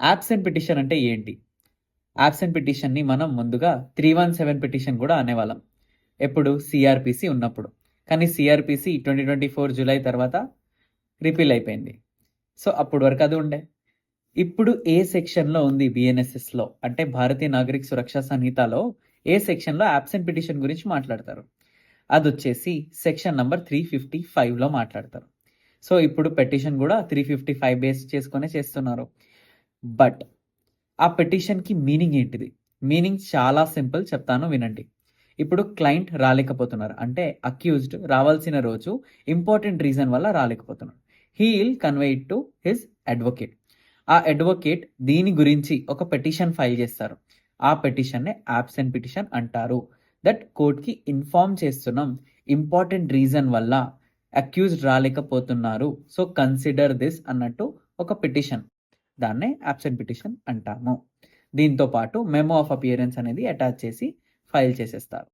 Absent petition అంటే ఏంటి? Absent పిటిషన్‌ని మనం ముందుగా 317 పిటిషన్ కూడా అనేవాళ్ళం. ఎప్పుడు? సీఆర్‌పీసీ ఉన్నప్పుడు. కానీ సీఆర్‌పీసీ 2024 జూలై తర్వాత రిపీల్ అయిపోయింది. సో, అప్పటి వరకు అది ఉండే. ఇప్పుడు ఏ సెక్షన్‌లో ఉంది బీఎన్ఎస్ఎస్‌లో అంటే భారతీయ నాగరిక సురక్షా సంహితలో ఏ సెక్షన్‌లో యాబ్సెంట్ పిటిషన్ గురించి మాట్లాడతారు? అదొచ్చేసి సెక్షన్ నంబర్ 355లో మాట్లాడతారు. సో, ఇప్పుడు పిటిషన్ కూడా 355 బేస్ చేసుకొనే చేస్తున్నారు. బట్ ఆ పిటిషన్‌కి మీనింగ్ ఏంటిది? మీనింగ్ చాలా సింపుల్ చెప్తాను వినండి. ఇప్పుడు క్లయింట్ రాలేకపోతున్నారు. అంటే అక్యూజ్డ్ రావాల్సిన రోజు ఇంపార్టెంట్ రీజన్ వల్ల రాలేకపోతున్నారు. He will convey it to his advocate. ఆ అడ్వొకేట్ దీని గురించి ఒక పిటిషన్ ఫైల్ చేస్తారు. ఆ పిటిషన్‌నే యాబ్సెంట్ పిటిషన్ అంటారు. దట్ కోర్ట్‌కి ఇన్ఫార్మ్ చేస్తున్నాం. ఇంపార్టెంట్ రీజన్ వల్ల అక్యూజ్డ్ రాలేకపోతున్నారు. సో, కన్సిడర్ దిస్ అన్నట్టు ఒక పిటిషన్. దాన్నే యాబ్సెంట్ పిటిషన్ అంటాము. దీంతో పాటు మెమో ఆఫ్ అపియరెన్స్ అనేది అటాచ్ చేసి ఫైల్ చేసేస్తారు.